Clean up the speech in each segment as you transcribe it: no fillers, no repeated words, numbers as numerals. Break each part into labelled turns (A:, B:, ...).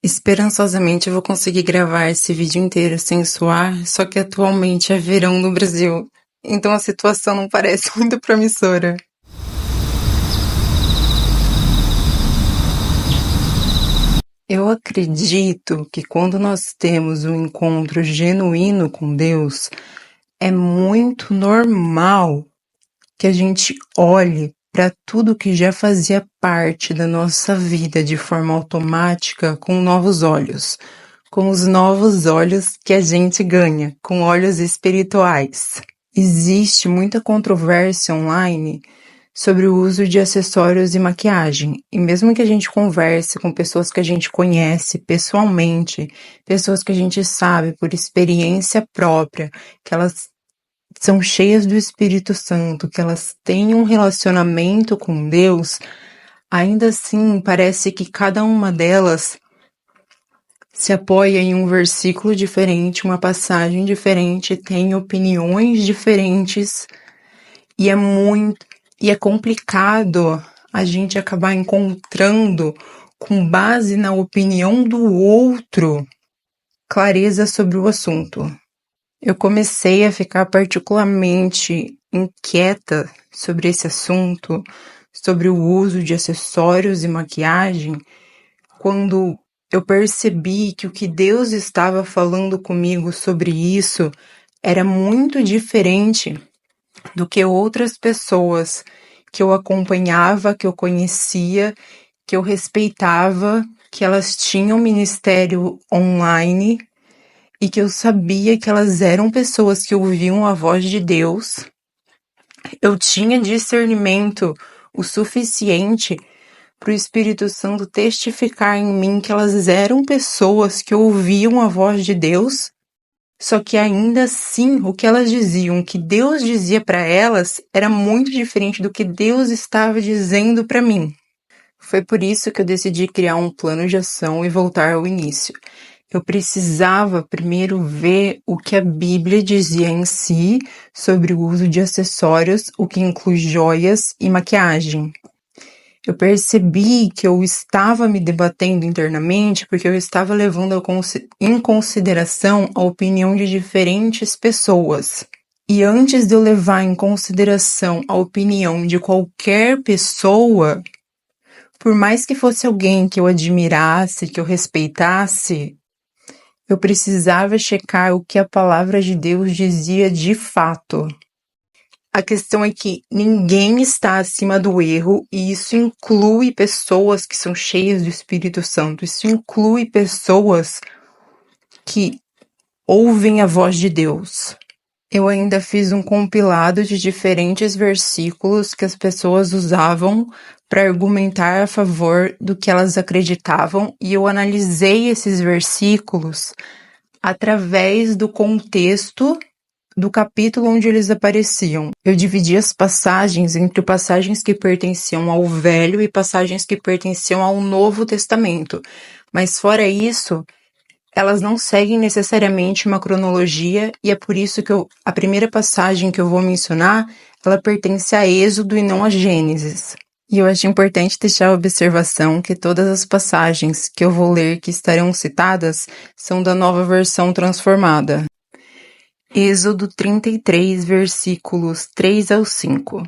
A: Esperançosamente eu vou conseguir gravar esse vídeo inteiro sem suar, só que atualmente é verão no Brasil, então a situação não parece muito promissora. Eu acredito que quando nós temos um encontro genuíno com Deus, é muito normal que a gente olhe para tudo que já fazia parte da nossa vida de forma automática com novos olhos, com os novos olhos que a gente ganha, com olhos espirituais. Existe muita controvérsia online sobre o uso de acessórios e maquiagem, e mesmo que a gente converse com pessoas que a gente conhece pessoalmente, pessoas que a gente sabe por experiência própria, que elas são cheias do Espírito Santo, que elas têm um relacionamento com Deus, ainda assim parece que cada uma delas se apoia em um versículo diferente, uma passagem diferente, tem opiniões diferentes, e é complicado a gente acabar encontrando, com base na opinião do outro, clareza sobre o assunto. Eu comecei a ficar particularmente inquieta sobre esse assunto, sobre o uso de acessórios e maquiagem, quando eu percebi que o que Deus estava falando comigo sobre isso era muito diferente do que outras pessoas que eu acompanhava, que eu conhecia, que eu respeitava, que elas tinham ministério online e que eu sabia que elas eram pessoas que ouviam a voz de Deus. Eu tinha discernimento o suficiente para o Espírito Santo testificar em mim que elas eram pessoas que ouviam a voz de Deus, só que ainda assim o que elas diziam, o que Deus dizia para elas, era muito diferente do que Deus estava dizendo para mim. Foi por isso que eu decidi criar um plano de ação e voltar ao início. Eu precisava primeiro ver o que a Bíblia dizia em si sobre o uso de acessórios, o que inclui joias e maquiagem. Eu percebi que eu estava me debatendo internamente porque eu estava levando em consideração a opinião de diferentes pessoas. E antes de eu levar em consideração a opinião de qualquer pessoa, por mais que fosse alguém que eu admirasse, que eu respeitasse, eu precisava checar o que a palavra de Deus dizia de fato. A questão é que ninguém está acima do erro, e isso inclui pessoas que são cheias do Espírito Santo, isso inclui pessoas que ouvem a voz de Deus. Eu ainda fiz um compilado de diferentes versículos que as pessoas usavam para argumentar a favor do que elas acreditavam, e eu analisei esses versículos através do contexto do capítulo onde eles apareciam. Eu dividi as passagens entre passagens que pertenciam ao Velho e passagens que pertenciam ao Novo Testamento. Mas fora isso, elas não seguem necessariamente uma cronologia, e é por isso que a primeira passagem que eu vou mencionar, ela pertence a Êxodo e não a Gênesis. E eu acho importante deixar a observação que todas as passagens que eu vou ler que estarão citadas são da Nova Versão Transformada. Êxodo 33, versículos 3 ao 5.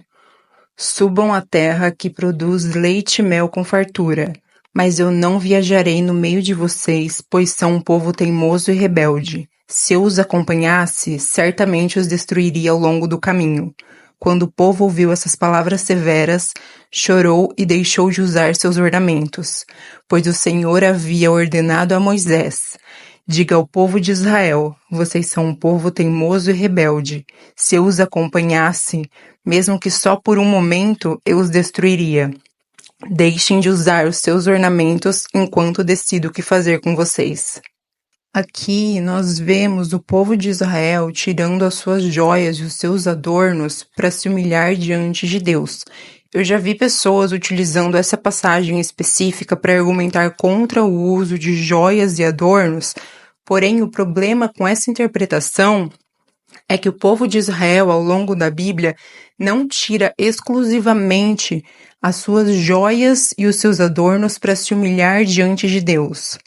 A: Subam à terra que produz leite e mel com fartura, mas eu não viajarei no meio de vocês, pois são um povo teimoso e rebelde. Se eu os acompanhasse, certamente os destruiria ao longo do caminho. Quando o povo ouviu essas palavras severas, chorou e deixou de usar seus ornamentos, pois o Senhor havia ordenado a Moisés: diga ao povo de Israel, vocês são um povo teimoso e rebelde. Se eu os acompanhasse, mesmo que só por um momento, eu os destruiria. Deixem de usar os seus ornamentos enquanto decido o que fazer com vocês. Aqui nós vemos o povo de Israel tirando as suas joias e os seus adornos para se humilhar diante de Deus. Eu já vi pessoas utilizando essa passagem específica para argumentar contra o uso de joias e adornos, porém o problema com essa interpretação é que o povo de Israel, ao longo da Bíblia, não tira exclusivamente as suas joias e os seus adornos para se humilhar diante de Deus.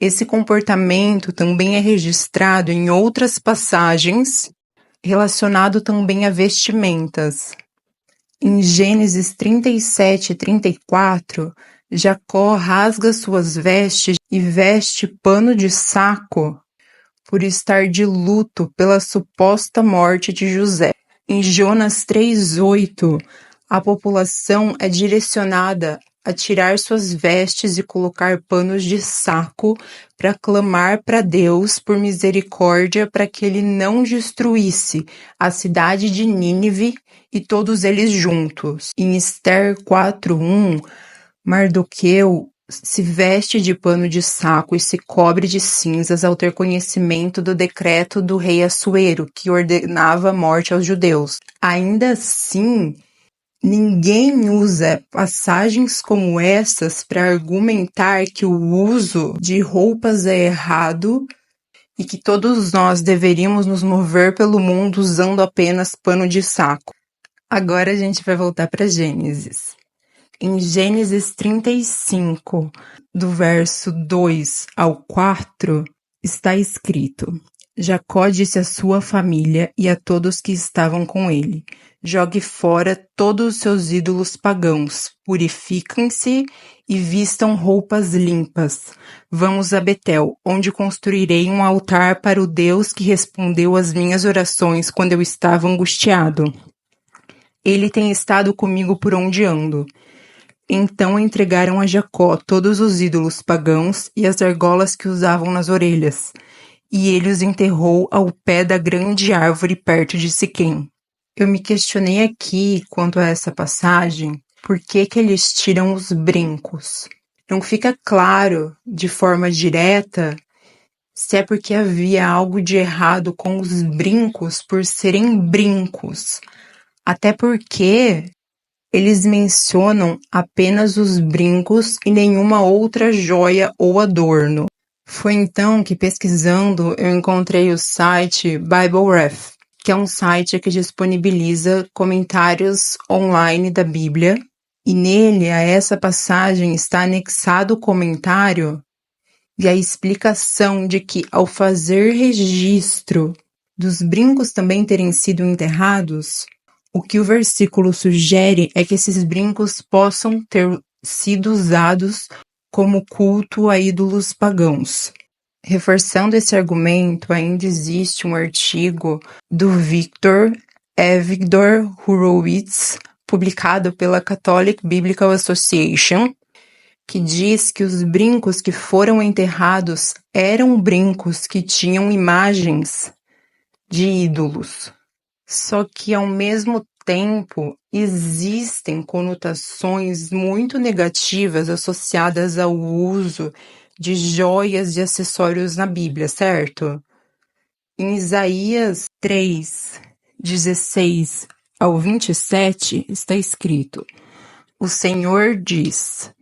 A: Esse comportamento também é registrado em outras passagens, relacionado também a vestimentas. Em Gênesis 37 e 34, Jacó rasga suas vestes e veste pano de saco por estar de luto pela suposta morte de José. Em Jonas 3:8, a população é direcionada a tirar suas vestes e colocar panos de saco para clamar para Deus por misericórdia para que ele não destruísse a cidade de Nínive e todos eles juntos. Em Esther 4:1, Mardoqueu se veste de pano de saco e se cobre de cinzas ao ter conhecimento do decreto do rei Assuero, que ordenava a morte aos judeus. Ainda assim, ninguém usa passagens como essas para argumentar que o uso de roupas é errado e que todos nós deveríamos nos mover pelo mundo usando apenas pano de saco. Agora a gente vai voltar para Gênesis. Em Gênesis 35, do verso 2 ao 4, está escrito: Jacó disse à sua família e a todos que estavam com ele: jogue fora todos os seus ídolos pagãos, purifiquem-se e vistam roupas limpas. Vamos a Betel, onde construirei um altar para o Deus que respondeu às minhas orações quando eu estava angustiado. Ele tem estado comigo por onde ando. Então entregaram a Jacó todos os ídolos pagãos e as argolas que usavam nas orelhas, e ele os enterrou ao pé da grande árvore perto de Siquém. Eu me questionei aqui, quanto a essa passagem, por que eles tiram os brincos. Não fica claro, de forma direta, se é porque havia algo de errado com os brincos por serem brincos. Até porque eles mencionam apenas os brincos e nenhuma outra joia ou adorno. Foi então que, pesquisando, eu encontrei o site BibleRef, que é um site que disponibiliza comentários online da Bíblia, e nele, a essa passagem, está anexado o comentário e a explicação de que, ao fazer registro dos brincos também terem sido enterrados, o que o versículo sugere é que esses brincos possam ter sido usados como culto a ídolos pagãos. Reforçando esse argumento, ainda existe um artigo do Victor Avigdor Horowitz, publicado pela Catholic Biblical Association, que diz que os brincos que foram enterrados eram brincos que tinham imagens de ídolos. Só que, ao mesmo tempo, existem conotações muito negativas associadas ao uso de joias e acessórios na Bíblia, certo? Em Isaías 3, 16 ao 27, está escrito: O Senhor diz: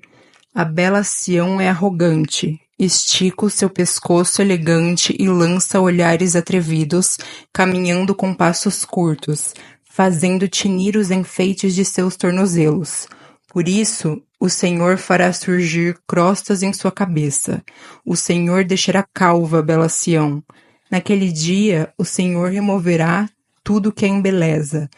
A: a bela Sião é arrogante, estica o seu pescoço elegante e lança olhares atrevidos, caminhando com passos curtos, fazendo tinir os enfeites de seus tornozelos. Por isso, o Senhor fará surgir crostas em sua cabeça. O Senhor deixará calva a bela Sião. Naquele dia, o Senhor removerá tudo que a embeleza: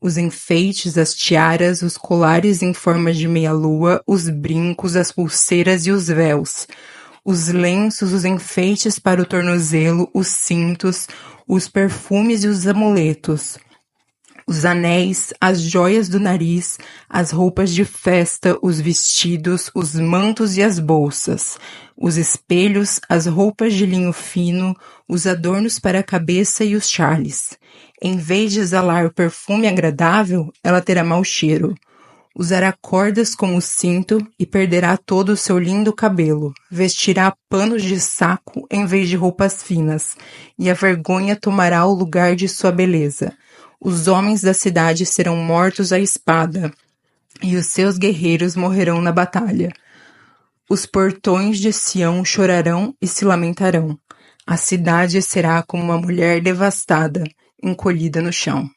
A: os enfeites, as tiaras, os colares em forma de meia-lua, os brincos, as pulseiras e os véus, os lenços, os enfeites para o tornozelo, os cintos, os perfumes e os amuletos, os anéis, as joias do nariz, as roupas de festa, os vestidos, os mantos e as bolsas, os espelhos, as roupas de linho fino, os adornos para a cabeça e os chales. Em vez de exalar perfume agradável, ela terá mau cheiro. Usará cordas como cinto e perderá todo o seu lindo cabelo. Vestirá panos de saco em vez de roupas finas, e a vergonha tomará o lugar de sua beleza. Os homens da cidade serão mortos à espada, e os seus guerreiros morrerão na batalha. Os portões de Sião chorarão e se lamentarão. A cidade será como uma mulher devastada, encolhida no chão.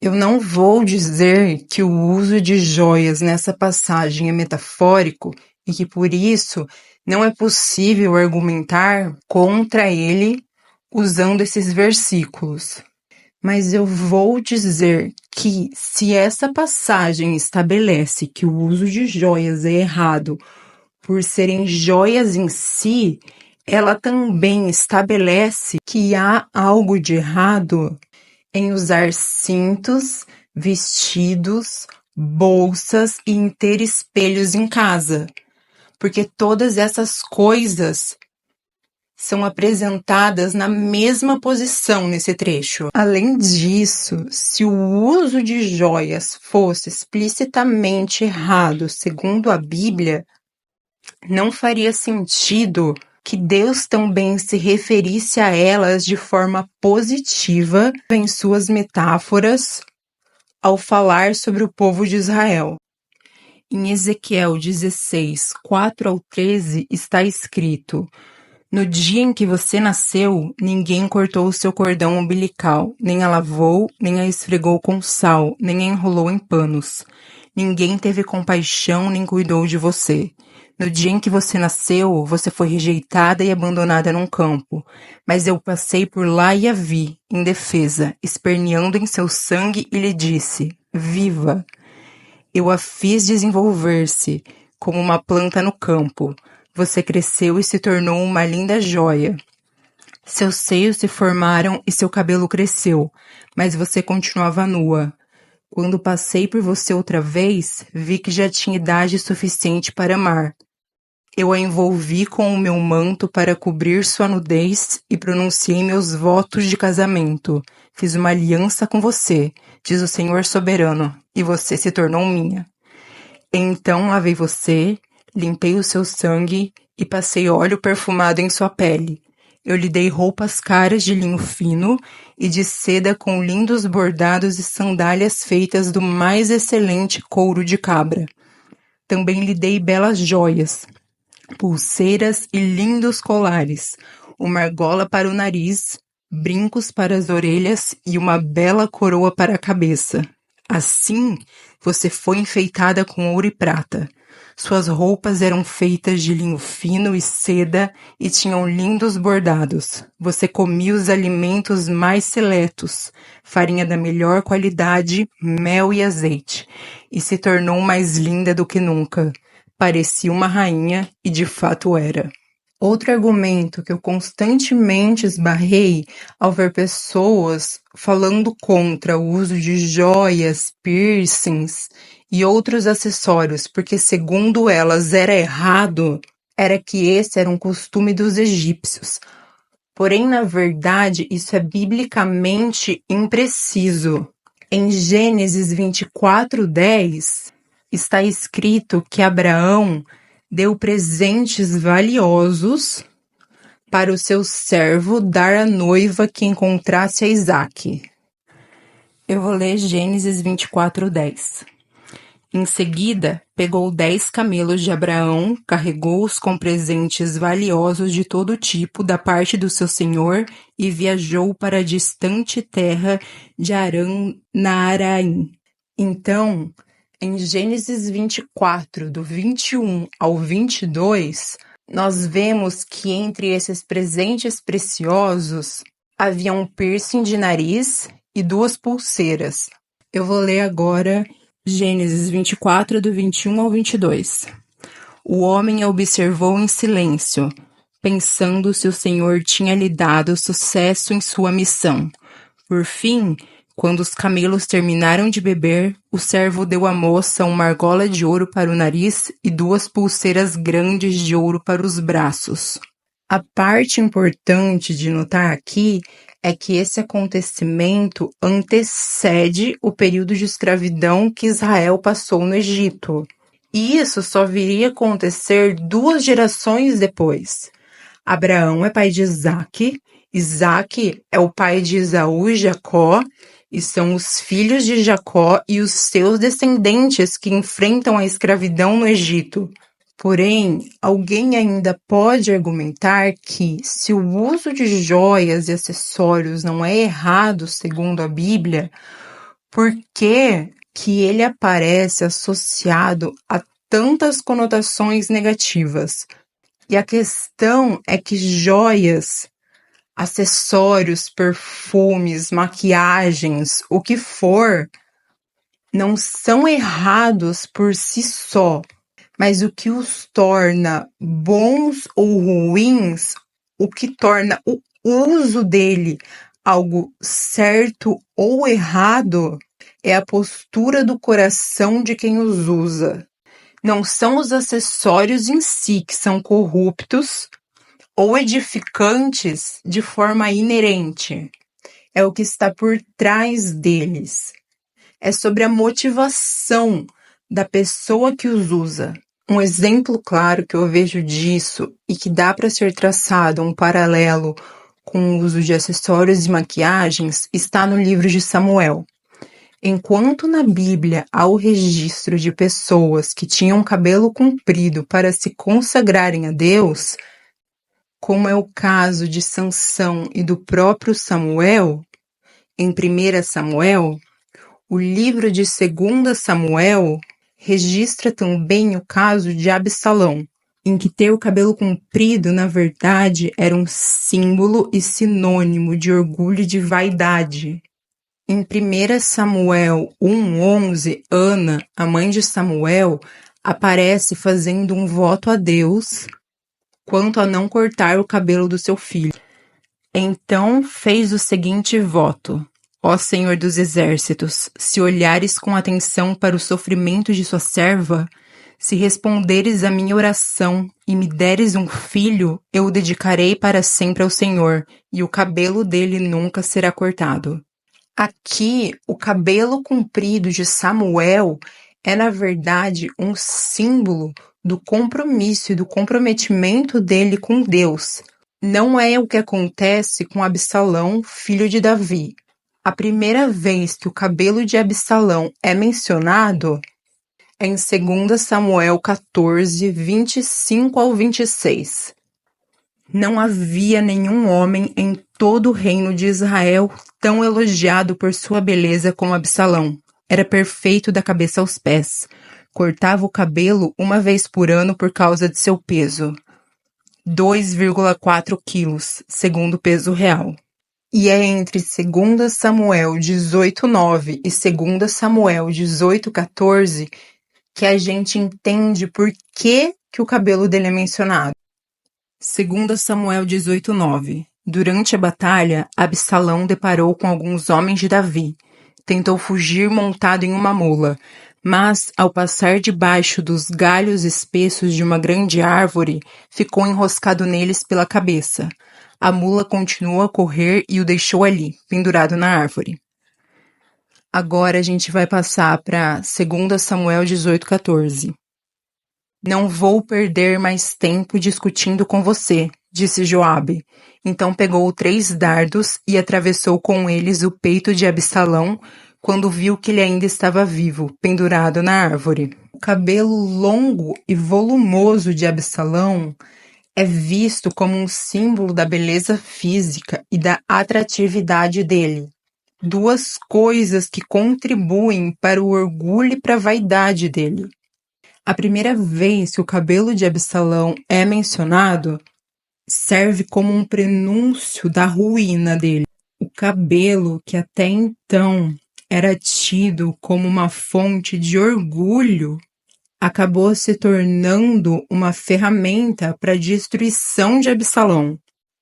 A: Eu não vou dizer que o uso de joias nessa passagem é metafórico e que por isso Não é possível argumentar contra ele usando esses versículos. Mas eu vou dizer que se essa passagem estabelece que o uso de joias é errado por serem joias em si, ela também estabelece que há algo de errado em usar cintos, vestidos, bolsas e em ter espelhos em casa, porque todas essas coisas são apresentadas na mesma posição nesse trecho. Além disso, se o uso de joias fosse explicitamente errado segundo a Bíblia, não faria sentido que Deus também se referisse a elas de forma positiva em suas metáforas ao falar sobre o povo de Israel. Em Ezequiel 16, 4-13 está escrito: no dia em que você nasceu, ninguém cortou o seu cordão umbilical, nem a lavou, nem a esfregou com sal, nem a enrolou em panos. Ninguém teve compaixão nem cuidou de você. No dia em que você nasceu, você foi rejeitada e abandonada num campo. Mas eu passei por lá e a vi, indefesa, esperneando em seu sangue e lhe disse: viva! Eu a fiz desenvolver-se, como uma planta no campo. Você cresceu e se tornou uma linda joia. Seus seios se formaram e seu cabelo cresceu, mas você continuava nua. Quando passei por você outra vez, vi que já tinha idade suficiente para amar. Eu a envolvi com o meu manto para cobrir sua nudez e pronunciei meus votos de casamento. Fiz uma aliança com você, diz o Senhor soberano, e você se tornou minha. Então lavei você, limpei o seu sangue e passei óleo perfumado em sua pele. Eu lhe dei roupas caras de linho fino e de seda com lindos bordados e sandálias feitas do mais excelente couro de cabra. Também lhe dei belas joias, pulseiras e lindos colares, uma argola para o nariz, brincos para as orelhas e uma bela coroa para a cabeça. Assim, você foi enfeitada com ouro e prata. Suas roupas eram feitas de linho fino e seda e tinham lindos bordados. Você comia os alimentos mais seletos, farinha da melhor qualidade, mel e azeite, e se tornou mais linda do que nunca. Parecia uma rainha e de fato era. Outro argumento que eu constantemente esbarrei ao ver pessoas falando contra o uso de joias, piercings e outros acessórios, porque segundo elas era errado, era que esse era um costume dos egípcios. Porém, na verdade, isso é biblicamente impreciso. Em Gênesis 24:10, está escrito que Abraão deu presentes valiosos para o seu servo dar à noiva que encontrasse a Isaque. Eu vou ler Gênesis 24:10. Em seguida, pegou 10 camelos de Abraão, carregou-os com presentes valiosos de todo tipo da parte do seu senhor e viajou para a distante terra de Arã-Naaraim. Então, em Gênesis 24, do 21 ao 22, nós vemos que entre esses presentes preciosos havia um piercing de nariz e 2 pulseiras. Eu vou ler agora Gênesis 24, do 21 ao 22. O homem a observou em silêncio, pensando se o Senhor tinha lhe dado sucesso em sua missão. Por fim, quando os camelos terminaram de beber, o servo deu à moça uma argola de ouro para o nariz e 2 pulseiras grandes de ouro para os braços. A parte importante de notar aqui é que esse acontecimento antecede o período de escravidão que Israel passou no Egito. E isso só viria a acontecer 2 gerações depois. Abraão é pai de Isaque, Isaque é o pai de Esaú e Jacó, e são os filhos de Jacó e os seus descendentes que enfrentam a escravidão no Egito. Porém, alguém ainda pode argumentar que, se o uso de joias e acessórios não é errado segundo a Bíblia, por que ele aparece associado a tantas conotações negativas? E a questão é que joias, acessórios, perfumes, maquiagens, o que for, não são errados por si só, mas o que os torna bons ou ruins, o que torna o uso dele algo certo ou errado, é a postura do coração de quem os usa. Não são os acessórios em si que são corruptos ou edificantes de forma inerente. É o que está por trás deles. É sobre a motivação da pessoa que os usa. Um exemplo claro que eu vejo disso e que dá para ser traçado um paralelo com o uso de acessórios e maquiagens está no livro de Samuel. Enquanto na Bíblia há o registro de pessoas que tinham cabelo comprido para se consagrarem a Deus, como é o caso de Sansão e do próprio Samuel, em 1 Samuel, o livro de 2 Samuel registra também o caso de Absalão, em que ter o cabelo comprido, na verdade, era um símbolo e sinônimo de orgulho e de vaidade. Em 1 Samuel 1:11, Ana, a mãe de Samuel, aparece fazendo um voto a Deus quanto a não cortar o cabelo do seu filho. Então fez o seguinte voto: Ó Senhor dos Exércitos, se olhares com atenção para o sofrimento de sua serva, se responderes à minha oração e me deres um filho, eu o dedicarei para sempre ao Senhor, e o cabelo dele nunca será cortado. Aqui, o cabelo comprido de Samuel é, na verdade, um símbolo do compromisso e do comprometimento dele com Deus. Não é o que acontece com Absalão, filho de Davi. A primeira vez que o cabelo de Absalão é mencionado é em 2 Samuel 14, 25 ao 26. Não havia nenhum homem em todo o reino de Israel tão elogiado por sua beleza como Absalão. Era perfeito da cabeça aos pés. Cortava o cabelo uma vez por ano por causa de seu peso. 2,4 quilos, segundo o peso real. E é entre 2 Samuel 18:9 e 2 Samuel 18:14 que a gente entende por que o cabelo dele é mencionado. 2 Samuel 18:9. Durante a batalha, Absalão deparou com alguns homens de Davi. Tentou fugir montado em uma mula, mas, ao passar debaixo dos galhos espessos de uma grande árvore, ficou enroscado neles pela cabeça. A mula continuou a correr e o deixou ali, pendurado na árvore. Agora a gente vai passar para 2 Samuel 18:14. Não vou perder mais tempo discutindo com você, disse Joabe. Então pegou 3 dardos e atravessou com eles o peito de Absalão, quando viu que ele ainda estava vivo, pendurado na árvore. O cabelo longo e volumoso de Absalão é visto como um símbolo da beleza física e da atratividade dele. 2 coisas que contribuem para o orgulho e para a vaidade dele. A primeira vez que o cabelo de Absalão é mencionado, serve como um prenúncio da ruína dele. O cabelo, que até então era tido como uma fonte de orgulho, acabou se tornando uma ferramenta para a destruição de Absalão.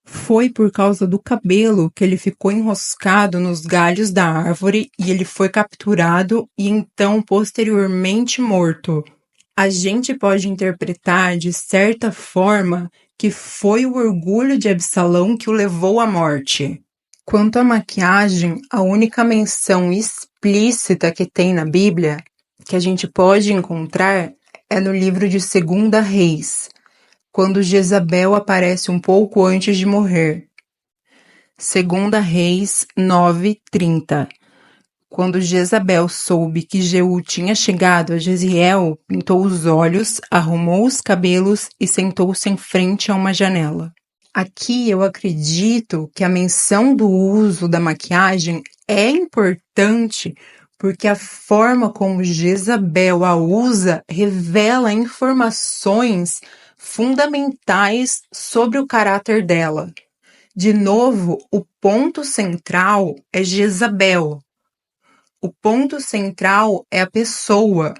A: Foi por causa do cabelo que ele ficou enroscado nos galhos da árvore e ele foi capturado e então posteriormente morto. A gente pode interpretar de certa forma que foi o orgulho de Absalão que o levou à morte. Quanto à maquiagem, a única menção explícita que tem na Bíblia, que a gente pode encontrar, é no livro de 2 Reis, quando Jezabel aparece um pouco antes de morrer. 2 Reis 9:30. Quando Jezabel soube que Jeú tinha chegado a Jezreel, pintou os olhos, arrumou os cabelos e sentou-se em frente a uma janela. Aqui eu acredito que a menção do uso da maquiagem é importante porque a forma como Jezabel a usa revela informações fundamentais sobre o caráter dela. De novo, o ponto central é Jezabel. O ponto central é a pessoa,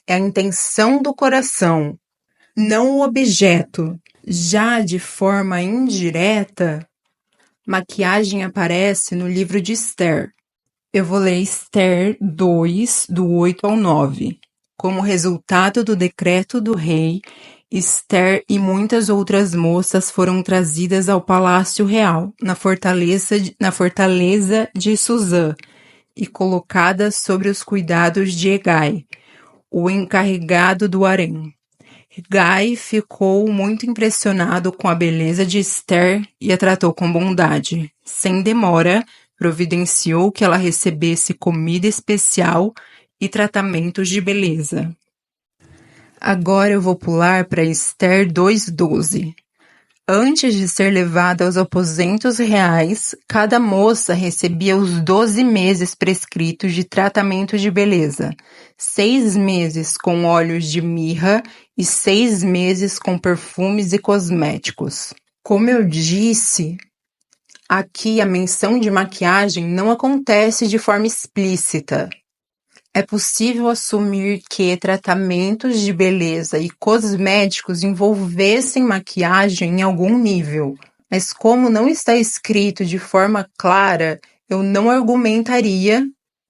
A: é a intenção do coração, não o objeto. Já de forma indireta, maquiagem aparece no livro de Esther. Eu vou ler Esther 2, do 8 ao 9. Como resultado do decreto do rei, Esther e muitas outras moças foram trazidas ao palácio real, na fortaleza de Suzã, e colocadas sobre os cuidados de Hegai, o encarregado do harém. Hegai ficou muito impressionado com a beleza de Esther e a tratou com bondade. Sem demora, providenciou que ela recebesse comida especial e tratamentos de beleza. Agora eu vou pular para Esther 2:12. Antes de ser levada aos aposentos reais, cada moça recebia os 12 meses prescritos de tratamento de beleza, 6 meses com óleos de mirra e 6 meses com perfumes e cosméticos. Como eu disse, aqui a menção de maquiagem não acontece de forma explícita. É possível assumir que tratamentos de beleza e cosméticos envolvessem maquiagem em algum nível, mas como não está escrito de forma clara, eu não argumentaria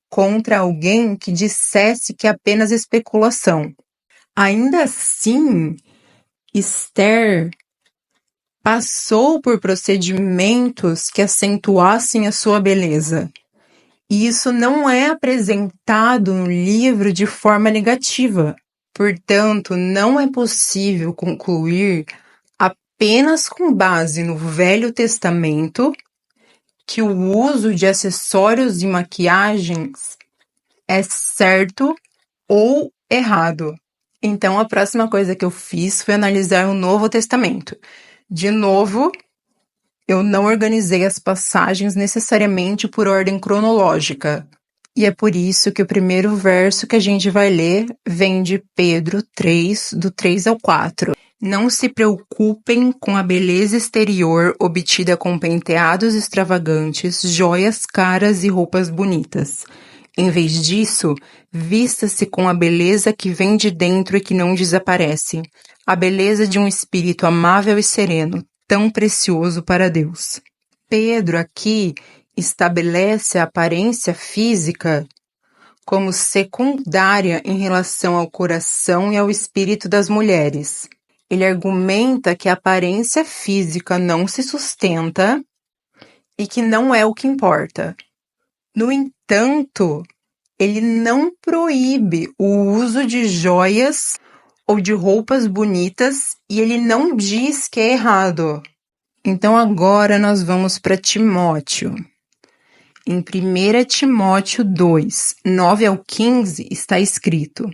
A: contra alguém que dissesse que é apenas especulação. Ainda assim, Esther passou por procedimentos que acentuassem a sua beleza. E isso não é apresentado no livro de forma negativa. Portanto, não é possível concluir apenas com base no Velho Testamento que o uso de acessórios e maquiagens é certo ou errado. Então, a próxima coisa que eu fiz foi analisar o Novo Testamento. De novo, eu não organizei as passagens necessariamente por ordem cronológica. E é por isso que o primeiro verso que a gente vai ler vem de Pedro 3, do 3 ao 4. Não se preocupem com a beleza exterior obtida com penteados extravagantes, joias caras e roupas bonitas. Em vez disso, vista-se com a beleza que vem de dentro e que não desaparece, a beleza de um espírito amável e sereno, tão precioso para Deus. Pedro aqui estabelece a aparência física como secundária em relação ao coração e ao espírito das mulheres. Ele argumenta que a aparência física não se sustenta e que não é o que importa. No entanto, ele não proíbe o uso de joias ou de roupas bonitas, e ele não diz que é errado. Então agora nós vamos para Timóteo. Em 1 Timóteo 2, 9 ao 15, está escrito: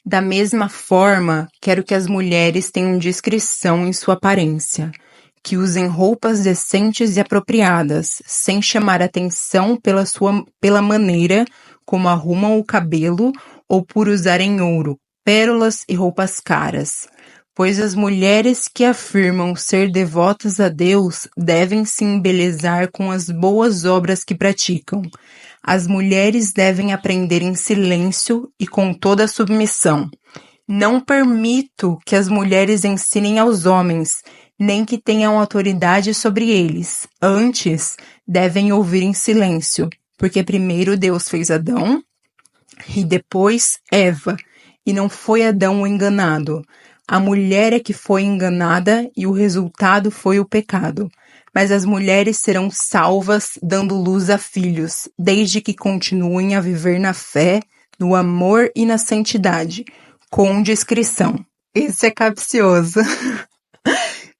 A: da mesma forma, quero que as mulheres tenham discrição em sua aparência, que usem roupas decentes e apropriadas, sem chamar atenção pela maneira como arrumam o cabelo ou por usarem ouro, pérolas e roupas caras, pois as mulheres que afirmam ser devotas a Deus devem se embelezar com as boas obras que praticam. As mulheres devem aprender em silêncio e com toda a submissão. Não permito que as mulheres ensinem aos homens, nem que tenham autoridade sobre eles. Antes, devem ouvir em silêncio, porque primeiro Deus fez Adão e depois Eva, e não foi Adão o enganado. A mulher é que foi enganada e o resultado foi o pecado. Mas as mulheres serão salvas dando luz a filhos, desde que continuem a viver na fé, no amor e na santidade, com discrição. Isso é capcioso.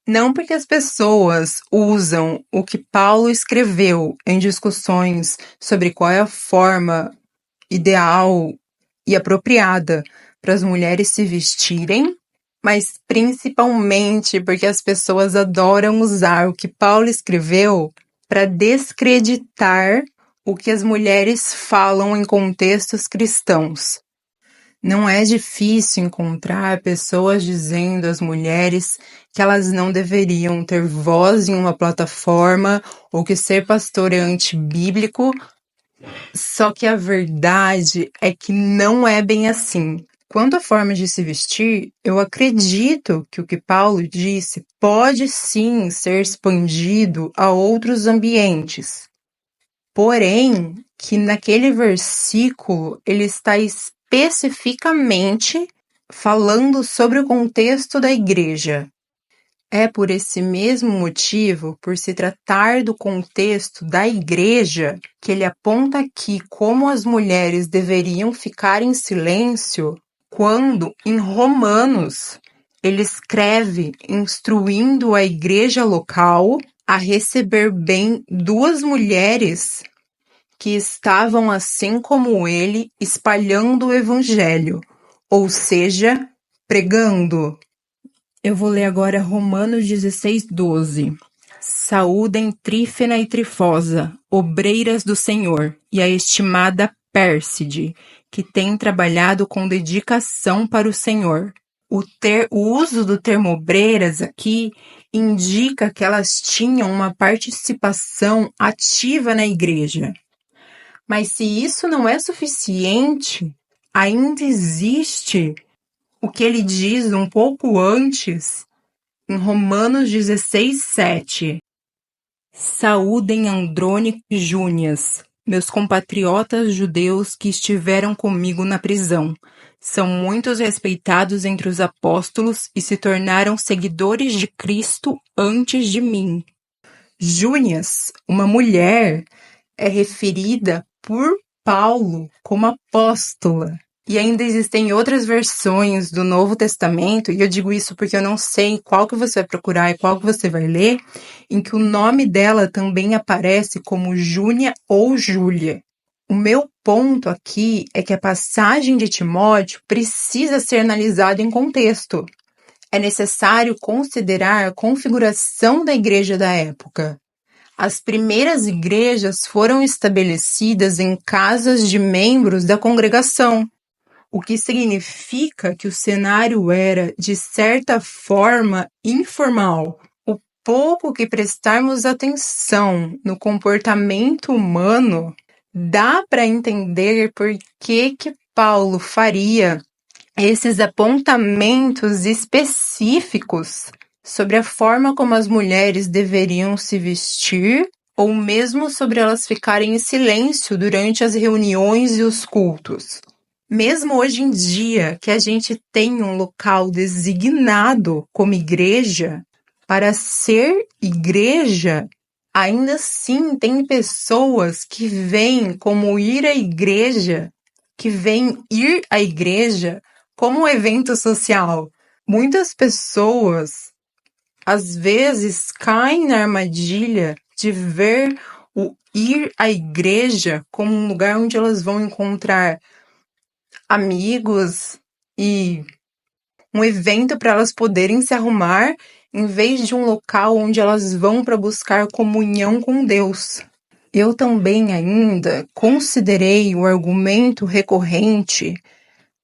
A: Não porque as pessoas usam o que Paulo escreveu em discussões sobre qual é a forma ideal e apropriada para as mulheres se vestirem, mas principalmente porque as pessoas adoram usar o que Paulo escreveu para descreditar o que as mulheres falam em contextos cristãos. Não é difícil encontrar pessoas dizendo às mulheres que elas não deveriam ter voz em uma plataforma ou que ser pastor é antibíblico, só que a verdade é que não é bem assim. Quanto à forma de se vestir, eu acredito que o que Paulo disse pode sim ser expandido a outros ambientes. Porém, que naquele versículo ele está especificamente falando sobre o contexto da igreja. É por esse mesmo motivo, por se tratar do contexto da igreja, que ele aponta aqui como as mulheres deveriam ficar em silêncio, quando em Romanos ele escreve instruindo a igreja local a receber bem duas mulheres que estavam, assim como ele, espalhando o evangelho, ou seja, pregando. Eu vou ler agora Romanos 16:12. Saúdem Trífena e Trifosa, obreiras do Senhor, e a estimada Pérside, que tem trabalhado com dedicação para o Senhor. O uso do termo obreiras aqui indica que elas tinham uma participação ativa na igreja. Mas se isso não é suficiente, ainda existe o que ele diz um pouco antes, em Romanos 16:7. Saúdem Andrônico e Júnias, meus compatriotas judeus que estiveram comigo na prisão. São muitos respeitados entre os apóstolos e se tornaram seguidores de Cristo antes de mim. Júnias, uma mulher, é referida por Paulo como apóstola. E ainda existem outras versões do Novo Testamento, e eu digo isso porque eu não sei qual que você vai procurar e qual que você vai ler, em que o nome dela também aparece como Júnia ou Júlia. O meu ponto aqui é que a passagem de Timóteo precisa ser analisada em contexto. É necessário considerar a configuração da igreja da época. As primeiras igrejas foram estabelecidas em casas de membros da congregação, o que significa que o cenário era, de certa forma, informal. O pouco que prestarmos atenção no comportamento humano, dá para entender por que Paulo faria esses apontamentos específicos sobre a forma como as mulheres deveriam se vestir, ou mesmo sobre elas ficarem em silêncio durante as reuniões e os cultos. Mesmo hoje em dia, que a gente tem um local designado como igreja, para ser igreja, ainda assim tem pessoas que veem como ir à igreja, que veem ir à igreja como um evento social. Muitas pessoas às vezes caem na armadilha de ver o ir à igreja como um lugar onde elas vão encontrar amigos e um evento para elas poderem se arrumar, em vez de um local onde elas vão para buscar comunhão com Deus. Eu também ainda considerei o argumento recorrente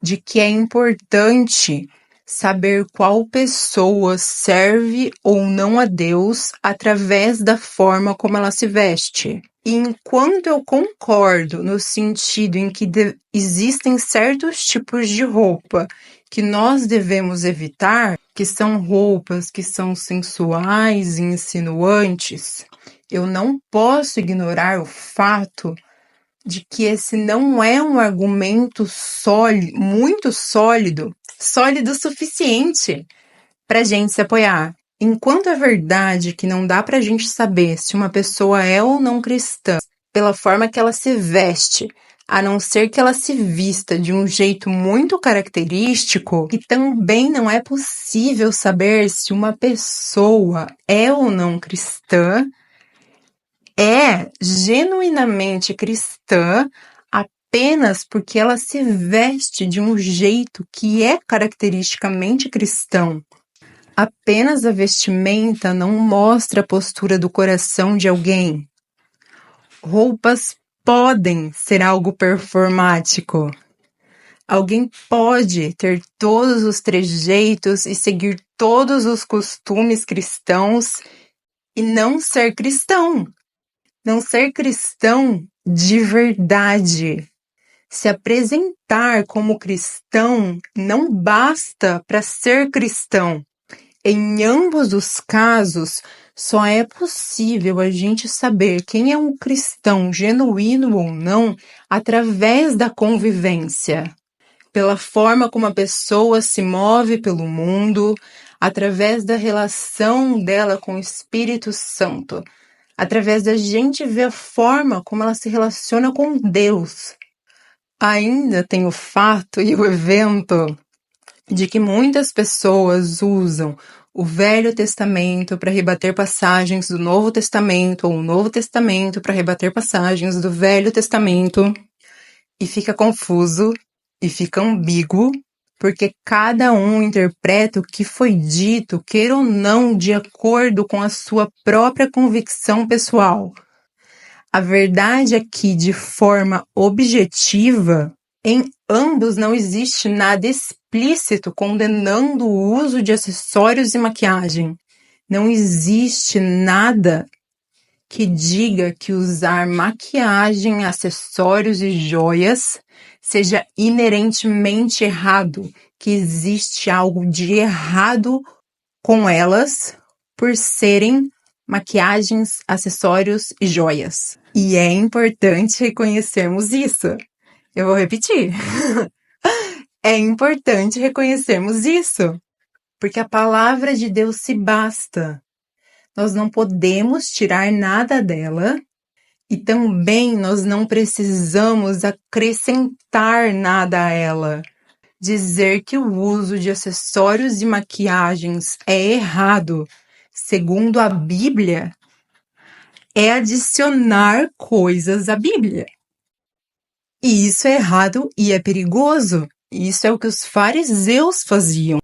A: de que é importante saber qual pessoa serve ou não a Deus através da forma como ela se veste. E enquanto eu concordo no sentido em que existem certos tipos de roupa que nós devemos evitar, que são roupas que são sensuais e insinuantes, eu não posso ignorar o fato de que esse não é um argumento sólido, muito sólido o suficiente para a gente se apoiar. Enquanto é verdade que não dá para a gente saber se uma pessoa é ou não cristã pela forma que ela se veste, a não ser que ela se vista de um jeito muito característico, e também não é possível saber se uma pessoa é ou não cristã, é genuinamente cristã apenas porque ela se veste de um jeito que é caracteristicamente cristão. Apenas a vestimenta não mostra a postura do coração de alguém. Roupas podem ser algo performático. Alguém pode ter todos os trejeitos e seguir todos os costumes cristãos e não ser cristão. Não ser cristão de verdade. Se apresentar como cristão não basta para ser cristão. Em ambos os casos, só é possível a gente saber quem é um cristão genuíno ou não através da convivência, pela forma como a pessoa se move pelo mundo, através da relação dela com o Espírito Santo, através da gente ver a forma como ela se relaciona com Deus. Ainda tem o fato e o evento de que muitas pessoas usam o Velho Testamento para rebater passagens do Novo Testamento, ou o Novo Testamento para rebater passagens do Velho Testamento, e fica confuso, e fica ambíguo, porque cada um interpreta o que foi dito, queira ou não, de acordo com a sua própria convicção pessoal. A verdade é que, de forma objetiva, em ambos não existe nada explícito condenando o uso de acessórios e maquiagem. Não existe nada que diga que usar maquiagem, acessórios e joias seja inerentemente errado, que existe algo de errado com elas por serem maquiagens, acessórios e joias. E é importante reconhecermos isso. Eu vou repetir. É importante reconhecermos isso, porque a palavra de Deus se basta. Nós não podemos tirar nada dela e também nós não precisamos acrescentar nada a ela. Dizer que o uso de acessórios e maquiagens é errado, segundo a Bíblia, é adicionar coisas à Bíblia. E isso é errado e é perigoso. Isso é o que os fariseus faziam.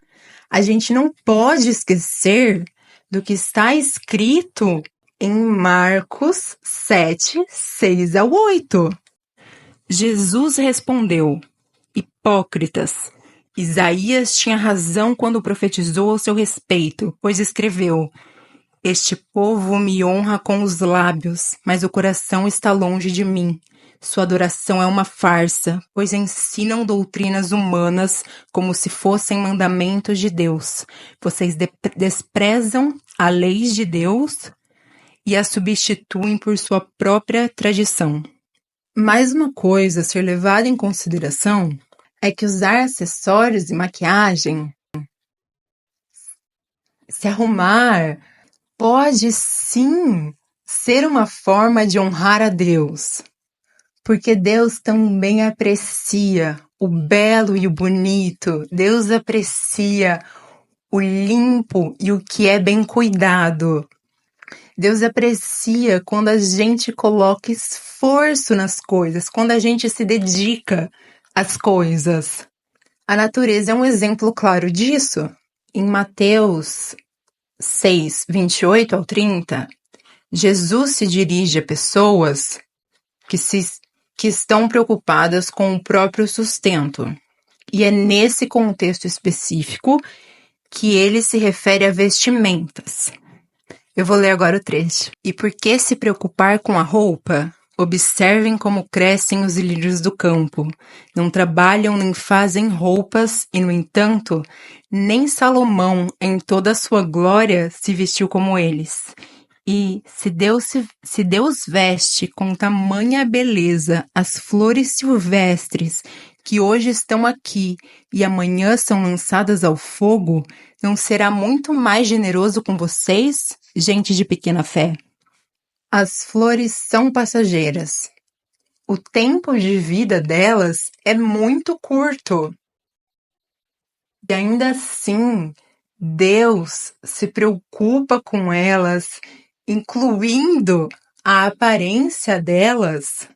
A: A gente não pode esquecer do que está escrito em Marcos 7, 6 ao 8. Jesus respondeu: hipócritas, Isaías tinha razão quando profetizou ao seu respeito, pois escreveu: este povo me honra com os lábios, mas o coração está longe de mim. Sua adoração é uma farsa, pois ensinam doutrinas humanas como se fossem mandamentos de Deus. Vocês desprezam a lei de Deus e a substituem por sua própria tradição. Mais uma coisa a ser levada em consideração é que usar acessórios e maquiagem, se arrumar, pode sim ser uma forma de honrar a Deus, porque Deus também aprecia o belo e o bonito, Deus aprecia o limpo e o que é bem cuidado. Deus aprecia quando a gente coloca esforço nas coisas, quando a gente se dedica às coisas. A natureza é um exemplo claro disso. Em Mateus 6, 28 ao 30, Jesus se dirige a pessoas que estão preocupadas com o próprio sustento. E é nesse contexto específico que ele se refere a vestimentas. Eu vou ler agora o trecho. E por que se preocupar com a roupa? Observem como crescem os lírios do campo. Não trabalham nem fazem roupas, e, no entanto, nem Salomão, em toda a sua glória, se vestiu como eles. E se Deus veste com tamanha beleza as flores silvestres que hoje estão aqui e amanhã são lançadas ao fogo, não será muito mais generoso com vocês, gente de pequena fé? As flores são passageiras. O tempo de vida delas é muito curto. E ainda assim, Deus se preocupa com elas, incluindo a aparência delas,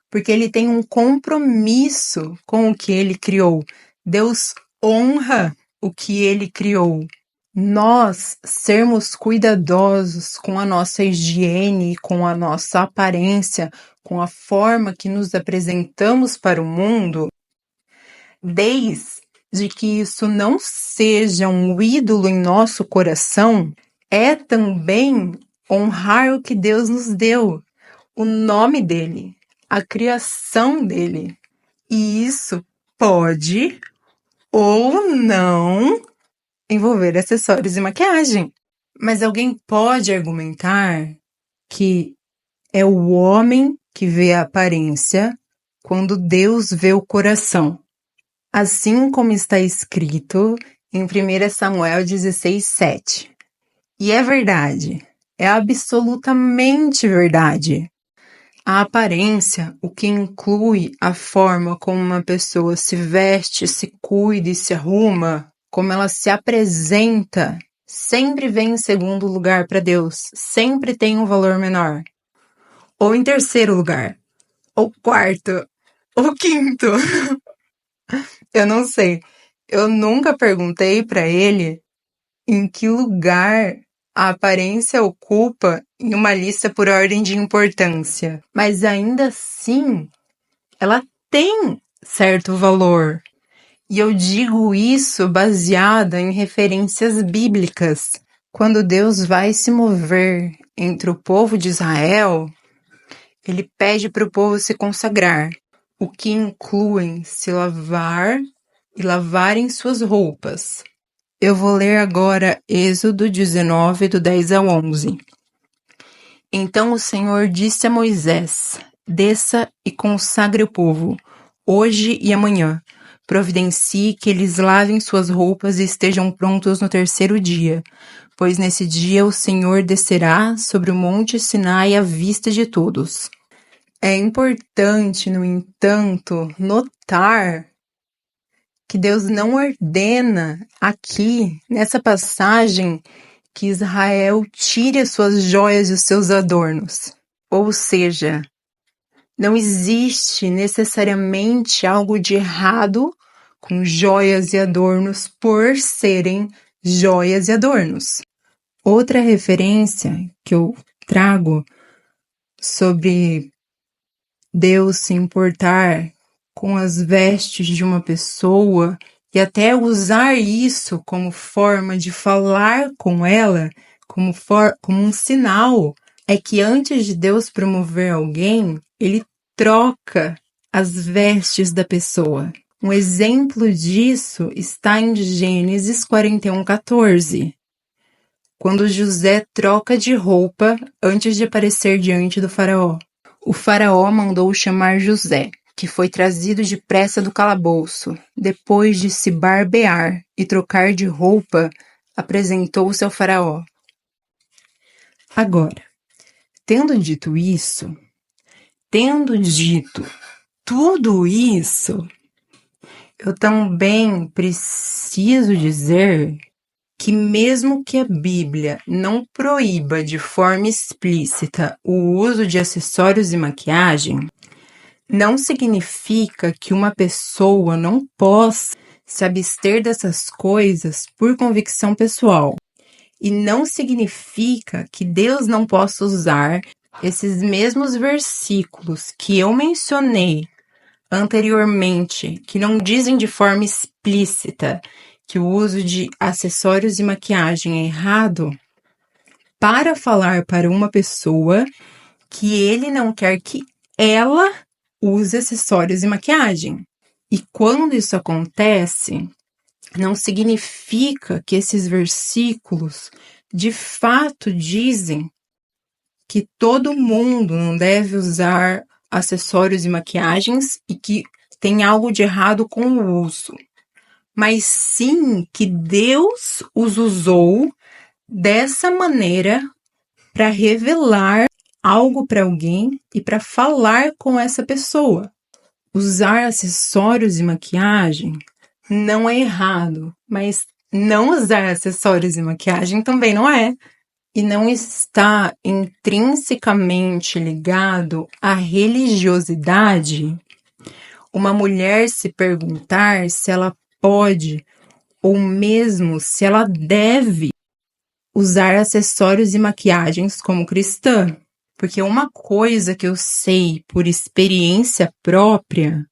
A: porque ele tem um compromisso com o que ele criou. Deus honra o que ele criou. Nós sermos cuidadosos com a nossa higiene, com a nossa aparência, com a forma que nos apresentamos para o mundo, desde que isso não seja um ídolo em nosso coração, é também honrar o que Deus nos deu, o nome dele, a criação dele. E isso pode ou não envolver acessórios e maquiagem. Mas alguém pode argumentar que é o homem que vê a aparência quando Deus vê o coração. Assim como está escrito em 1 Samuel 16:7. E é verdade, é absolutamente verdade. A aparência, o que inclui a forma como uma pessoa se veste, se cuida e se arruma, como ela se apresenta, sempre vem em segundo lugar para Deus, sempre tem um valor menor. Ou em terceiro lugar, ou quarto, ou quinto. Eu não sei. Eu nunca perguntei para ele em que lugar a aparência ocupa em uma lista por ordem de importância. Mas ainda assim, ela tem certo valor. E eu digo isso baseada em referências bíblicas. Quando Deus vai se mover entre o povo de Israel, ele pede para o povo se consagrar, o que inclui se lavar e lavarem suas roupas. Eu vou ler agora Êxodo 19, do 10 ao 11. Então o Senhor disse a Moisés: desça e consagre o povo, hoje e amanhã. Providencie que eles lavem suas roupas e estejam prontos no terceiro dia, pois nesse dia o Senhor descerá sobre o monte Sinai à vista de todos. É importante, no entanto, notar que Deus não ordena aqui, nessa passagem, que Israel tire as suas joias e os seus adornos. Ou seja, não existe necessariamente algo de errado com joias e adornos por serem joias e adornos. Outra referência que eu trago sobre Deus se importar com as vestes de uma pessoa e até usar isso como forma de falar com ela, como um sinal, é que antes de Deus promover alguém, ele troca as vestes da pessoa. Um exemplo disso está em Gênesis 41:14, quando José troca de roupa antes de aparecer diante do faraó. O faraó mandou chamar José, que foi trazido depressa do calabouço. Depois de se barbear e trocar de roupa, apresentou-se ao faraó. Agora, tendo dito tudo isso, eu também preciso dizer que mesmo que a Bíblia não proíba de forma explícita o uso de acessórios e maquiagem, não significa que uma pessoa não possa se abster dessas coisas por convicção pessoal. E não significa que Deus não possa usar esses mesmos versículos que eu mencionei anteriormente, que não dizem de forma explícita que o uso de acessórios e maquiagem é errado, para falar para uma pessoa que ele não quer que ela use acessórios e maquiagem. E quando isso acontece, não significa que esses versículos de fato dizem que todo mundo não deve usar acessórios e maquiagens e que tem algo de errado com o uso. Mas sim que Deus os usou dessa maneira para revelar algo para alguém e para falar com essa pessoa. Usar acessórios e maquiagem não é errado, mas não usar acessórios e maquiagem também não é. E não está intrinsecamente ligado à religiosidade uma mulher se perguntar se ela pode ou mesmo se ela deve usar acessórios e maquiagens como cristã. Porque uma coisa que eu sei por experiência própria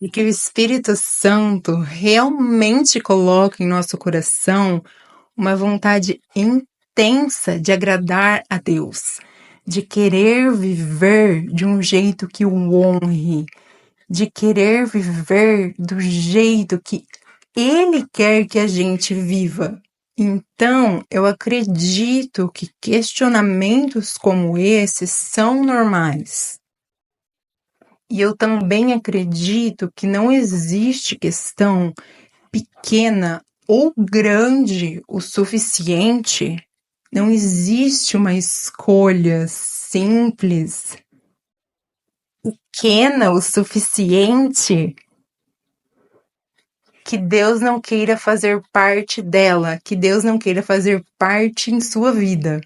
A: e que o Espírito Santo realmente coloque em nosso coração uma vontade intensa de agradar a Deus, de querer viver de um jeito que o honre, de querer viver do jeito que Ele quer que a gente viva. Então, eu acredito que questionamentos como esses são normais. E eu também acredito que não existe questão pequena ou grande o suficiente. Não existe uma escolha simples, pequena o suficiente que Deus não queira fazer parte dela, que Deus não queira fazer parte em sua vida.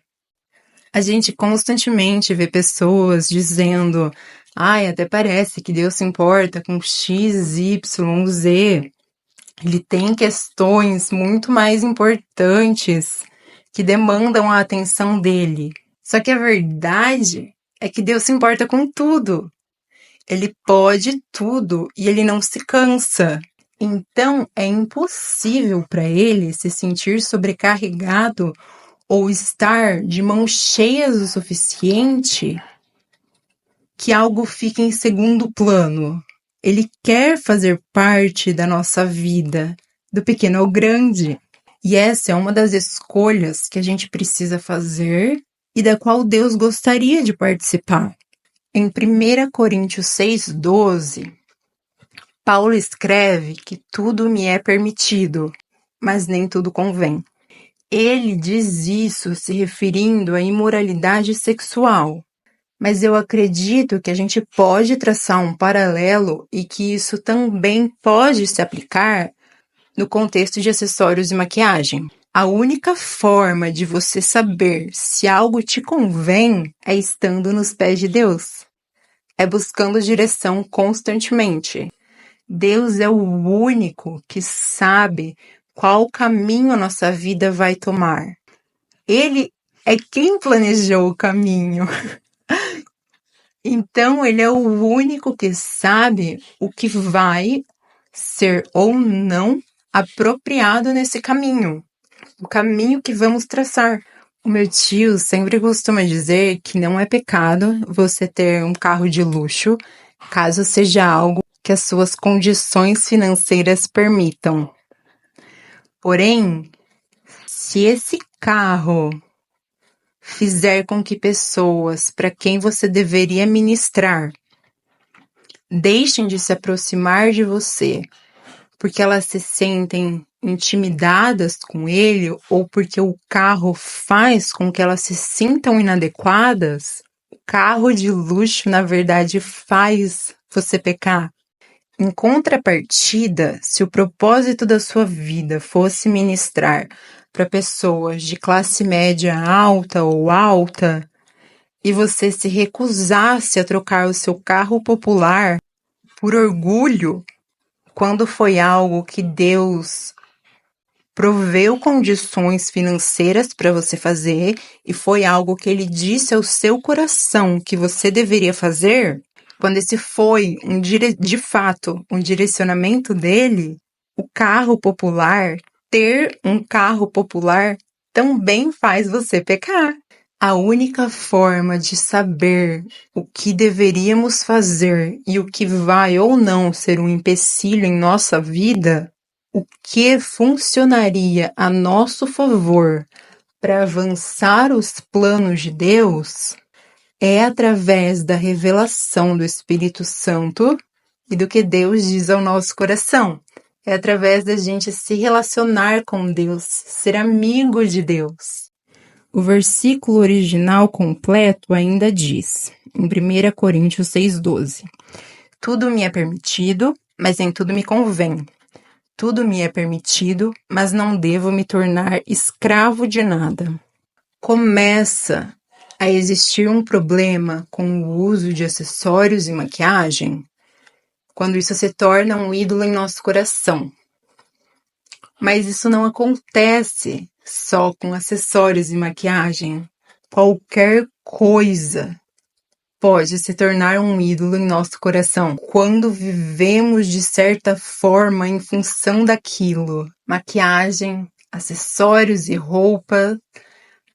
A: A gente constantemente vê pessoas dizendo: ai, até parece que Deus se importa com X, Y, Z. Ele tem questões muito mais importantes que demandam a atenção dele. Só que a verdade é que Deus se importa com tudo. Ele pode tudo e ele não se cansa. Então, é impossível para ele se sentir sobrecarregado ou estar de mãos cheias o suficiente que algo fique em segundo plano. Ele quer fazer parte da nossa vida, do pequeno ao grande. E essa é uma das escolhas que a gente precisa fazer e da qual Deus gostaria de participar. Em 1 Coríntios 6,12, Paulo escreve que tudo me é permitido, mas nem tudo convém. Ele diz isso se referindo à imoralidade sexual, mas eu acredito que a gente pode traçar um paralelo e que isso também pode se aplicar no contexto de acessórios e maquiagem. A única forma de você saber se algo te convém é estando nos pés de Deus, é buscando direção constantemente. Deus é o único que sabe qual caminho a nossa vida vai tomar. Ele é quem planejou o caminho. Então, ele é o único que sabe o que vai ser ou não apropriado nesse caminho. O caminho que vamos traçar. O meu tio sempre costuma dizer que não é pecado você ter um carro de luxo, caso seja algo que as suas condições financeiras permitam. Porém, se esse carro fizer com que pessoas para quem você deveria ministrar deixem de se aproximar de você porque elas se sentem intimidadas com ele ou porque o carro faz com que elas se sintam inadequadas, o carro de luxo, na verdade, faz você pecar. Em contrapartida, se o propósito da sua vida fosse ministrar para pessoas de classe média alta ou alta, e você se recusasse a trocar o seu carro popular por orgulho, quando foi algo que Deus proveu condições financeiras para você fazer e foi algo que Ele disse ao seu coração que você deveria fazer, quando esse foi de fato um direcionamento dele, o carro popular, ter um carro popular também faz você pecar. A única forma de saber o que deveríamos fazer e o que vai ou não ser um empecilho em nossa vida, o que funcionaria a nosso favor para avançar os planos de Deus, é através da revelação do Espírito Santo e do que Deus diz ao nosso coração. É através da gente se relacionar com Deus, ser amigo de Deus. O versículo original completo ainda diz, em 1 Coríntios 6,12: tudo me é permitido, mas nem tudo me convém. Tudo me é permitido, mas não devo me tornar escravo de nada. Começa a existir um problema com o uso de acessórios e maquiagem quando isso se torna um ídolo em nosso coração. Mas isso não acontece só com acessórios e maquiagem. Qualquer coisa pode se tornar um ídolo em nosso coração quando vivemos de certa forma em função daquilo. Maquiagem, acessórios e roupas,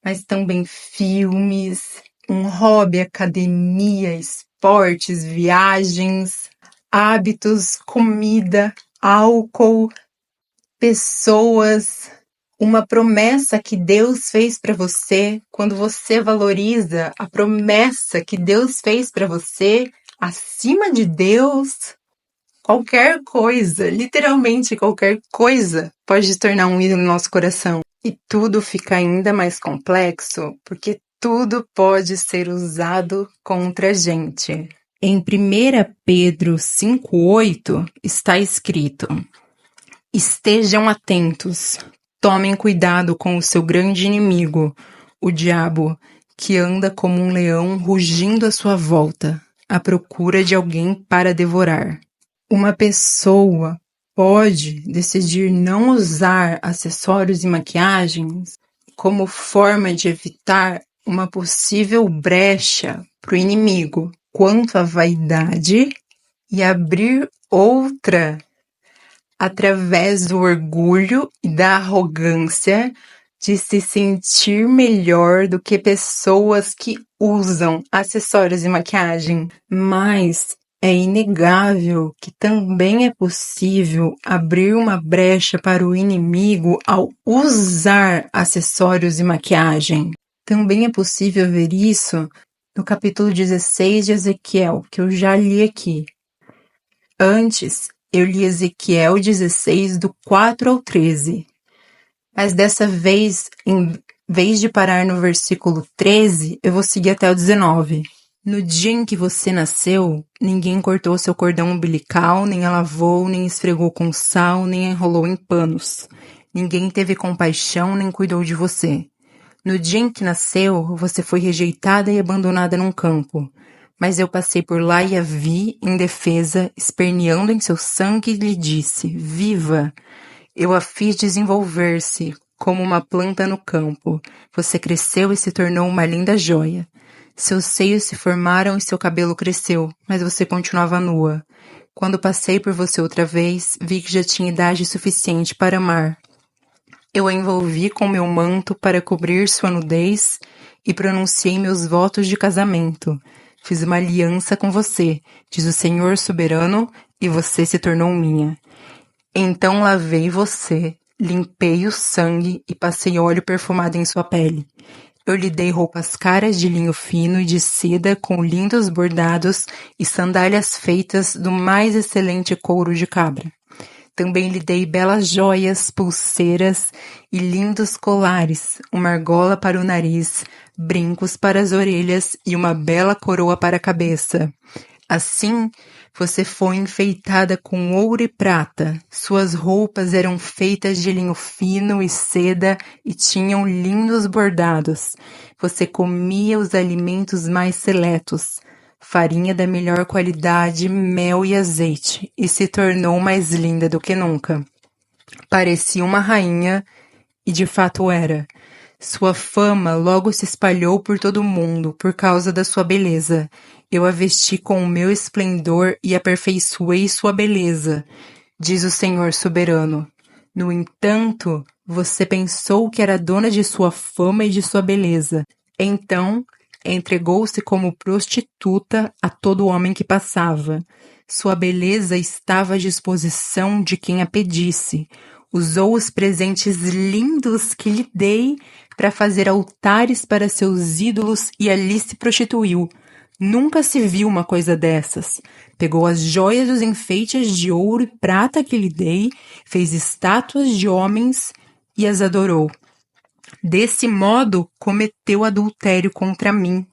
A: mas também filmes, um hobby, academia, esportes, viagens, hábitos, comida, álcool, pessoas, uma promessa que Deus fez para você. Quando você valoriza a promessa que Deus fez para você acima de Deus, qualquer coisa, literalmente qualquer coisa, pode se tornar um ídolo no nosso coração. E tudo fica ainda mais complexo porque tudo pode ser usado contra a gente. Em 1 Pedro 5,8 está escrito: estejam atentos, tomem cuidado com o seu grande inimigo, o diabo, que anda como um leão rugindo à sua volta, à procura de alguém para devorar. Uma pessoa pode decidir não usar acessórios e maquiagens como forma de evitar uma possível brecha para o inimigo quanto à vaidade e abrir outra através do orgulho e da arrogância de se sentir melhor do que pessoas que usam acessórios e maquiagem. Mas é inegável que também é possível abrir uma brecha para o inimigo ao usar acessórios e maquiagem. Também é possível ver isso no capítulo 16 de Ezequiel, que eu já li aqui. Antes, eu li Ezequiel 16, do 4 ao 13. Mas dessa vez, em vez de parar no versículo 13, eu vou seguir até o 19. No dia em que você nasceu, ninguém cortou seu cordão umbilical, nem a lavou, nem esfregou com sal, nem enrolou em panos. Ninguém teve compaixão, nem cuidou de você. No dia em que nasceu, você foi rejeitada e abandonada num campo. Mas eu passei por lá e a vi, indefesa, esperneando em seu sangue, e lhe disse: viva! Eu a fiz desenvolver-se, como uma planta no campo. Você cresceu e se tornou uma linda joia. Seus seios se formaram e seu cabelo cresceu, mas você continuava nua. Quando passei por você outra vez, vi que já tinha idade suficiente para amar. Eu a envolvi com meu manto para cobrir sua nudez e pronunciei meus votos de casamento. Fiz uma aliança com você, diz o Senhor soberano, e você se tornou minha. Então lavei você, limpei o sangue e passei óleo perfumado em sua pele. Eu lhe dei roupas caras de linho fino e de seda com lindos bordados e sandálias feitas do mais excelente couro de cabra. Também lhe dei belas joias, pulseiras e lindos colares, uma argola para o nariz, brincos para as orelhas e uma bela coroa para a cabeça. Assim, você foi enfeitada com ouro e prata. Suas roupas eram feitas de linho fino e seda e tinham lindos bordados. Você comia os alimentos mais seletos, farinha da melhor qualidade, mel e azeite, e se tornou mais linda do que nunca. Parecia uma rainha, e de fato era. Sua fama logo se espalhou por todo o mundo por causa da sua beleza. Eu a vesti com o meu esplendor e aperfeiçoei sua beleza, diz o Senhor soberano. No entanto, você pensou que era dona de sua fama e de sua beleza. Então, entregou-se como prostituta a todo homem que passava. Sua beleza estava à disposição de quem a pedisse. Usou os presentes lindos que lhe dei para fazer altares para seus ídolos e ali se prostituiu. Nunca se viu uma coisa dessas. Pegou as joias dos enfeites de ouro e prata que lhe dei, fez estátuas de homens e as adorou. Desse modo, cometeu adultério contra mim.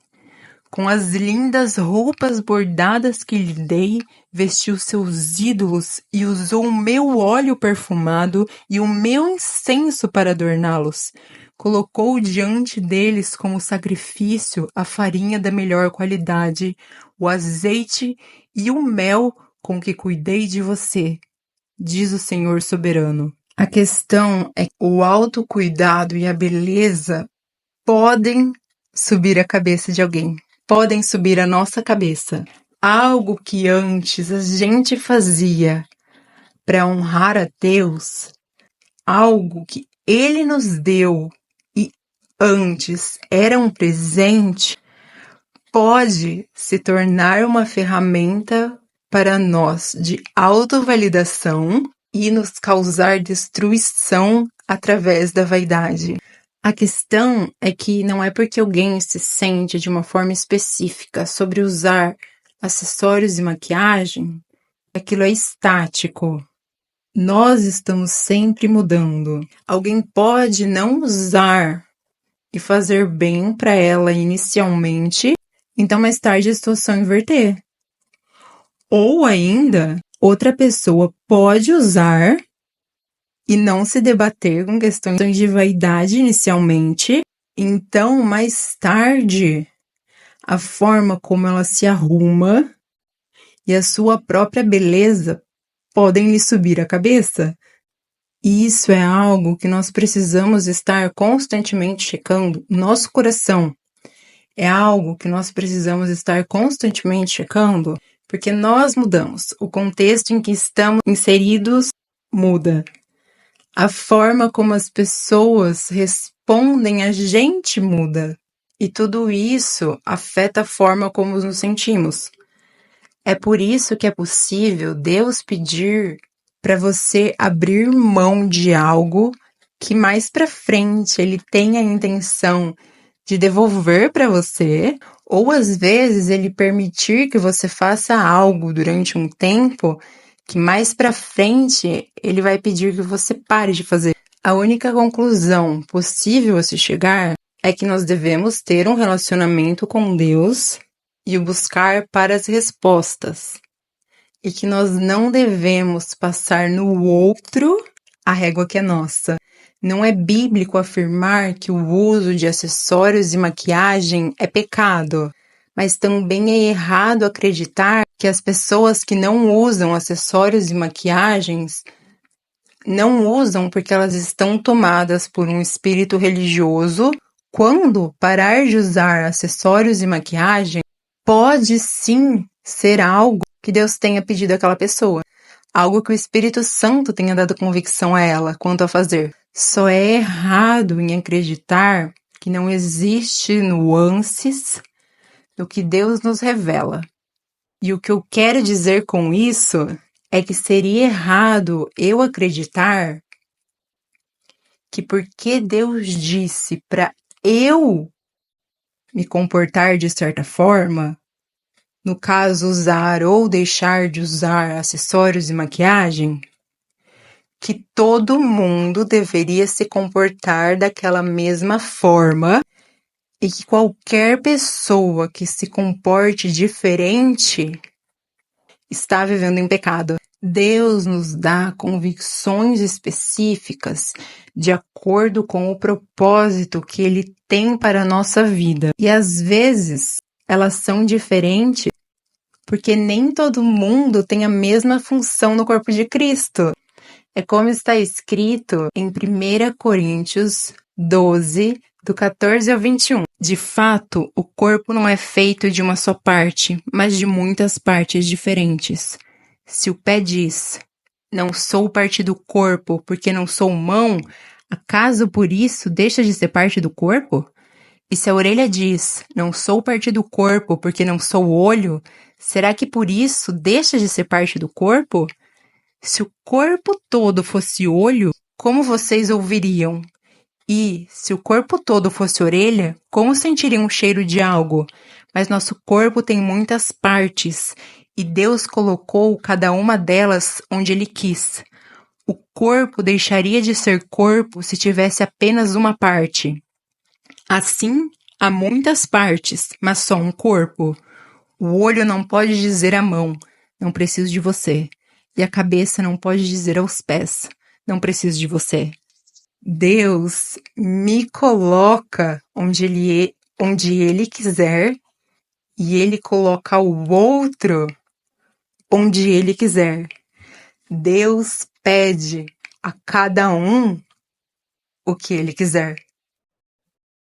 A: Com as lindas roupas bordadas que lhe dei, vestiu seus ídolos e usou o meu óleo perfumado e o meu incenso para adorná-los. Colocou diante deles como sacrifício a farinha da melhor qualidade, o azeite e o mel com que cuidei de você, diz o Senhor soberano. A questão é que o autocuidado e a beleza podem subir a cabeça de alguém. podem subir à nossa cabeça. Algo que antes a gente fazia para honrar a Deus, algo que Ele nos deu e antes era um presente, pode se tornar uma ferramenta para nós de autovalidação e nos causar destruição através da vaidade. A questão é que não é porque alguém se sente de uma forma específica sobre usar acessórios e maquiagem, aquilo é estático. Nós estamos sempre mudando. Alguém pode não usar e fazer bem para ela inicialmente, então mais tarde a situação inverter. Ou ainda, outra pessoa pode usar e não se debater com questões de vaidade inicialmente, então mais tarde a forma como ela se arruma e a sua própria beleza podem lhe subir a cabeça. E isso é algo que nós precisamos estar constantemente checando. Nosso coração é algo que nós precisamos estar constantemente checando, porque nós mudamos. O contexto em que estamos inseridos muda. A forma como as pessoas respondem a gente muda. E tudo isso afeta a forma como nos sentimos. É por isso que é possível Deus pedir para você abrir mão de algo que mais para frente Ele tem a intenção de devolver para você, ou às vezes Ele permitir que você faça algo durante um tempo que mais para frente Ele vai pedir que você pare de fazer. A única conclusão possível a se chegar é que nós devemos ter um relacionamento com Deus e o buscar para as respostas. E que nós não devemos passar no outro a régua que é nossa. Não é bíblico afirmar que o uso de acessórios e maquiagem é pecado, mas também é errado acreditar que as pessoas que não usam acessórios e maquiagens não usam porque elas estão tomadas por um espírito religioso, quando parar de usar acessórios e maquiagem pode sim ser algo que Deus tenha pedido àquela pessoa. Algo que o Espírito Santo tenha dado convicção a ela quanto a fazer. Só é errado em acreditar que não existe nuances do que Deus nos revela. E o que eu quero dizer com isso é que seria errado eu acreditar que porque Deus disse para eu me comportar de certa forma, no caso usar ou deixar de usar acessórios e maquiagem, que todo mundo deveria se comportar daquela mesma forma e que qualquer pessoa que se comporte diferente está vivendo em pecado. Deus nos dá convicções específicas de acordo com o propósito que Ele tem para a nossa vida. E às vezes elas são diferentes porque nem todo mundo tem a mesma função no corpo de Cristo. É como está escrito em 1 Coríntios 12, do 14 ao 21. De fato, o corpo não é feito de uma só parte, mas de muitas partes diferentes. Se o pé diz, não sou parte do corpo porque não sou mão, acaso por isso deixa de ser parte do corpo? E se a orelha diz, não sou parte do corpo porque não sou olho, será que por isso deixa de ser parte do corpo? Se o corpo todo fosse olho, como vocês ouviriam? E, se o corpo todo fosse orelha, como sentiriam o cheiro de algo? Mas nosso corpo tem muitas partes, e Deus colocou cada uma delas onde Ele quis. O corpo deixaria de ser corpo se tivesse apenas uma parte. Assim, há muitas partes, mas só um corpo. O olho não pode dizer à mão, não preciso de você. E a cabeça não pode dizer aos pés, não preciso de você. Deus me coloca onde Ele quiser e Ele coloca o outro onde Ele quiser. Deus pede a cada um o que Ele quiser.